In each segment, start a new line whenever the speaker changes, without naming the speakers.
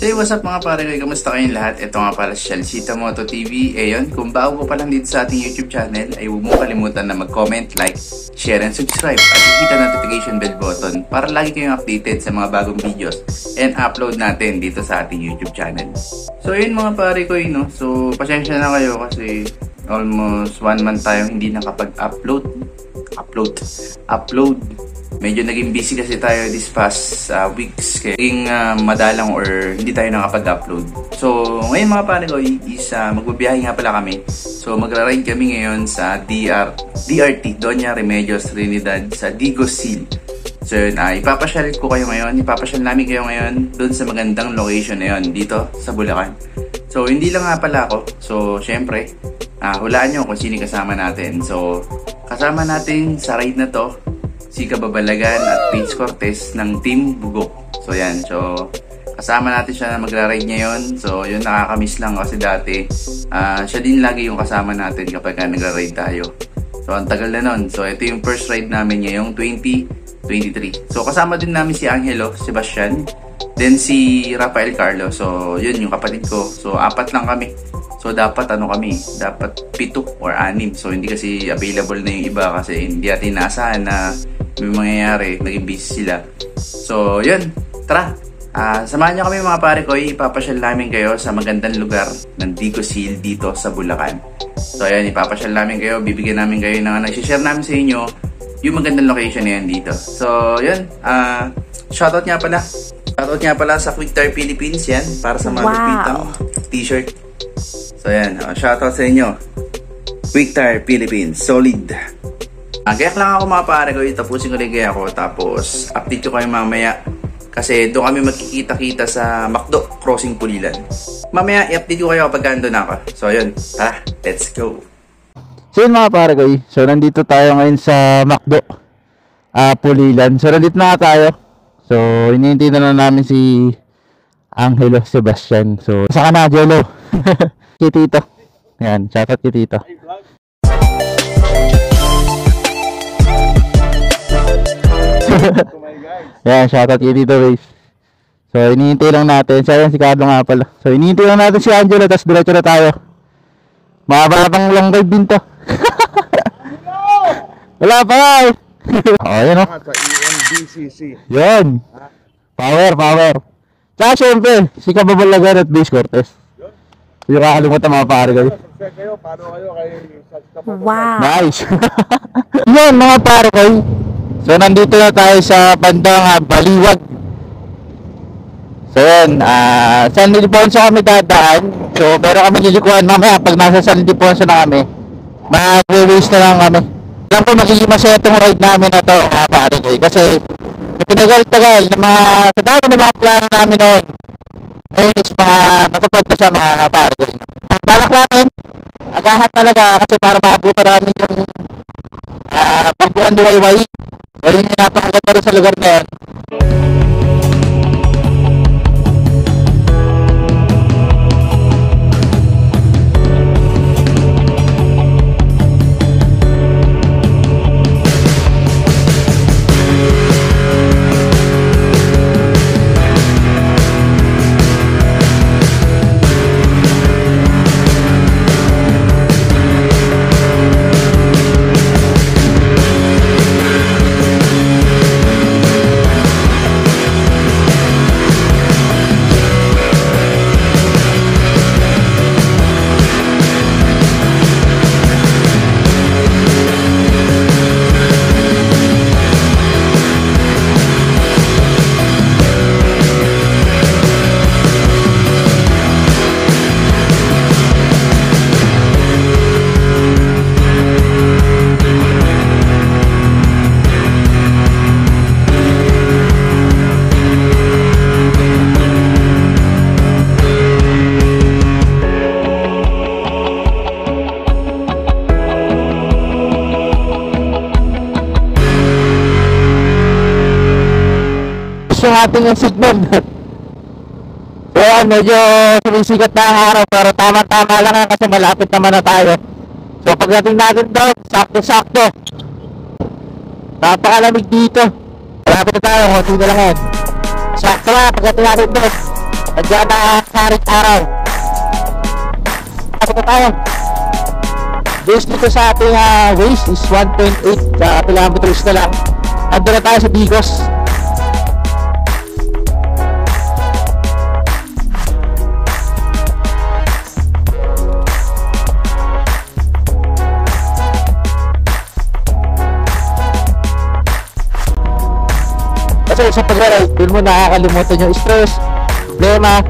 Hey, what's up mga pare ko? Kamusta kayong lahat? Ito nga pala si Chalcita Moto TV. Ayun, kung bago pa lang dito sa ating YouTube channel, ay huwag mo kalimutan na mag-comment, like, share, and subscribe. At hit ang notification bell button para lagi kayong updated sa mga bagong videos and upload natin dito sa ating YouTube channel. So ayun mga pare ko, no? So pasensya na kayo kasi almost 1 month tayong hindi nakapag-upload. Medyo naging busy kasi tayo this past weeks kaya naging madalang or hindi tayo nakapag-upload. So ngayon mga pare ko is magbabiyahe nga pala kami. So magra-ride kami ngayon sa DRT, Doña Remedios Trinidad sa Digosil. So yun, ipapasyal namin kayo ngayon doon sa magandang location na yun dito sa Bulacan. So hindi lang nga pala ako. So syempre, hulaan nyo kung sino kasama natin. So kasama natin sa ride na to si Kababalagan at Paige Cortez ng Team Bugok. So yan, so kasama natin siya na magra-ride ngayon. So yun, nakakamiss lang kasi dati siya din lagi yung kasama natin kapag nagra-ride tayo. So ang tagal na nun. So ito yung first ride namin ngayong 2023. So kasama din namin si Angelo Sebastian, then si Rafael Carlo. So yun yung kapatid ko. So 4 lang kami. So dapat dapat 7 or 6. So hindi kasi available na yung iba kasi hindi natin inaasahan na may mangyayari, naging busy sila. So yun, tara, samahan nyo kami mga pare ko, ipapasyal namin kayo sa magandang lugar ng Digosil dito sa Bulacan. So ayan, ipapasyal namin kayo, bibigyan namin kayo ng nag-share namin sa inyo yung magandang location na yan dito. So yun, shoutout nga pala sa Quick Tire Philippines yan, para sa mga lupitang t-shirt. So yan, shoutout sa inyo, Quick Tire Philippines, solid. Gayak lang ako mga pare ko, tapusin ko ligay ako, tapos update ko kayo mamaya kasi doon kami magkikita-kita sa McDo Crossing Pulilan. Mamaya i-update ko kayo kapag ando na ako. So yun, tara, let's go.
So yun mga pare ko, so nandito tayo ngayon sa McDo Pulilan. So nandito na tayo. So hinihintay na lang namin si Angelo Sebastian. So saka na Jello. Kitito. Yan, shoutout Kitito. Yan, shoutout kay Tito Race. So hinihintay lang natin. So yan, si Carlo nga pala. So hinihintay lang natin si Angelo, tapos diretso na tayo. Mahaba pang long drive din to. Wala pa. Yan o.
Sa EMBCC.
Yan. Power. Tsaka syempre, si Kababalagan at Paige Cortez. Hindi kakalimutan mga pare kayo.
Paano kayo kay
Wow.
Nice. Yan mga pare kayo. So nandito na tayo sa bandang Baliwag. So yan, San Ildefonso kami dadaan. So pero kami lilikuan mamaya pag nasa San Ildefonso na kami. Mag-race na lang kami. Alam ko magiging masaya itong ride namin na ito mga pare kayo. Kasi pinagal-tagal na sa dami ng mga plano namin noon. Ngayon is natupad na siya mga pare kayo. Balak namin, agahan talaga kasi para maabutan namin yung pagbuhan duwayway. Pero yung napakaganda rin sa lugar na yan. Yung ating yung signal. Kaya medyo sumisikat na ang araw pero tama-tama lang kasi malapit naman na tayo. So pagdating natin doon, sakto-sakto. Napakalamig dito. Malapit na tayo, konti na lang yan. Sakto na, pagdating natin doon. Nandiyan na haring araw. Pasok na tayo. Based dito sa ating waste is 1.8 kilometers na lang. Ando na tayo sa Digos. Kasi sa pag-ride, doon mo nakakalimutan yung stress, problema,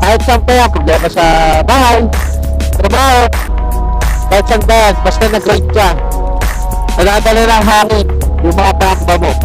kahit saan pa yan, problema sa bahay, trabaho, kahit saan pa yan, basta nag-ride ka, nadadala ng hangin, yung mga pamba mo.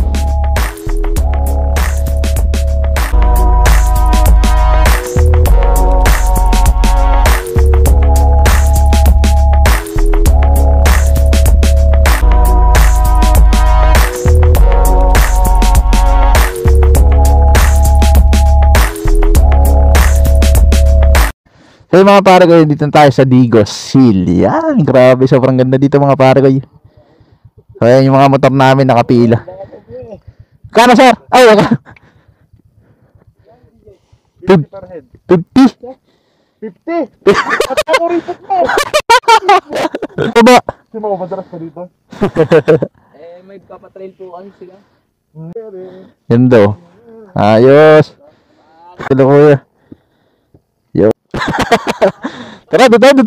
So yung mga pare ko, dito tayo sa Digos Hill. Yan, grabe, sobrang ganda dito mga pare ko. So yan yung mga motor namin nakapila. Kano sir? Ay, wala.
50 per head.
50?
50? At ako rin po po.
Ito ba?
Kasi mabadaras pa dito.
May papatrail po kasi sila.
Yan daw. Ayos. Hello kuya. Yo. Tara, dito.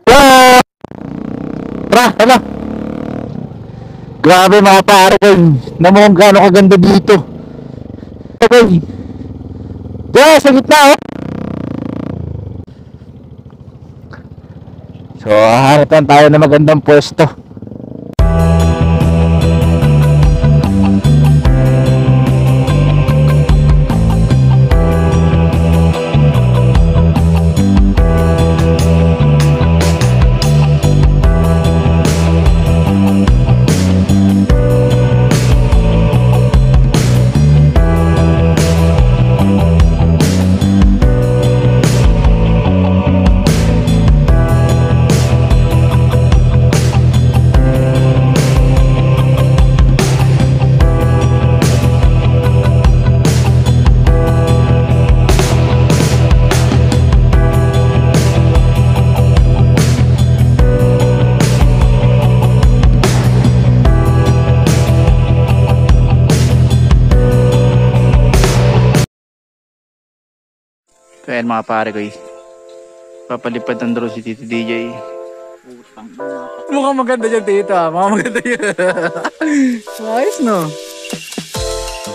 Tara! Tara! Grabe mga pare ko. Namukhang gano'ng kaganda dito. Okay. Diyan, sa gitna oh. So, harapan tayo na magandang pwesto.
Kaya mga pare ko papalipad ng drone si Tito DJ.
Mukhang maganda dyan, tita. Mukhang maganda yun. Ayos, no?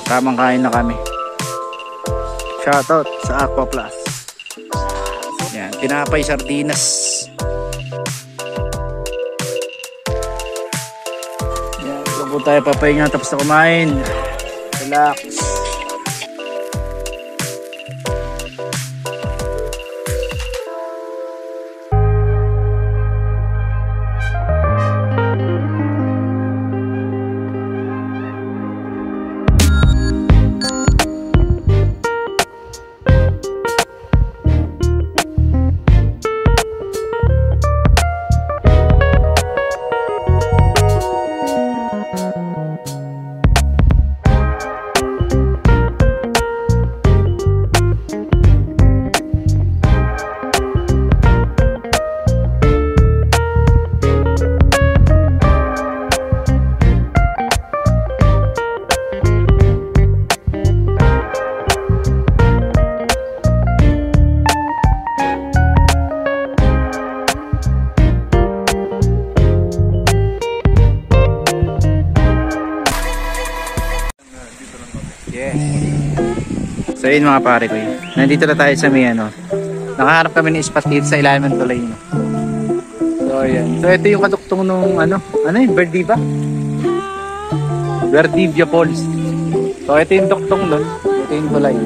Tamang kain na kami. Shoutout sa Aqua Plus. Yan, tinapay sardinas. Yan, ito po tayo papahinga tapos na kumain. Relax. So yun mga pare ko nandito na tayo sa may nakaharap kami ng spot dito sa ilalim ng tulay So yan. So ito yung kaduktong nung yung Verdiva? Verdivia Falls. So ito yung duktong nun. Ito yung tulay.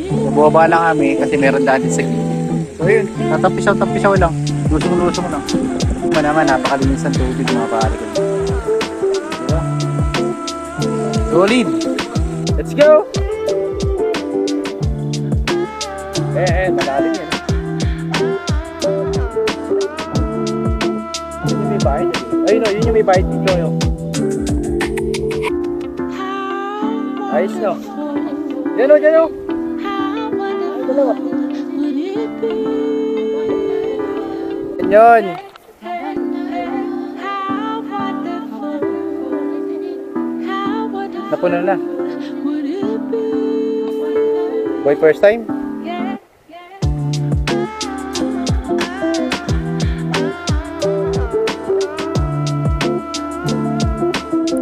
So bumaba lang kami kasi meron dati sa gilid. So yun, tatampisaw lang. Lusong lang. Naman napakalinis ng tubig mga pare ko. Diba? Solid! Let's go!
Malalim yan. Yun yung may bite. Ayun o, yun yung may bite dito yun. Ayos no. Dyan o. Yun. Napuno na. Boy, first time?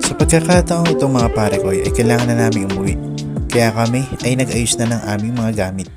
Sa pagkakataong ito mga pare ko ay kailangan na namin umuwi. Kaya kami ay nag-ayos na ng aming mga gamit.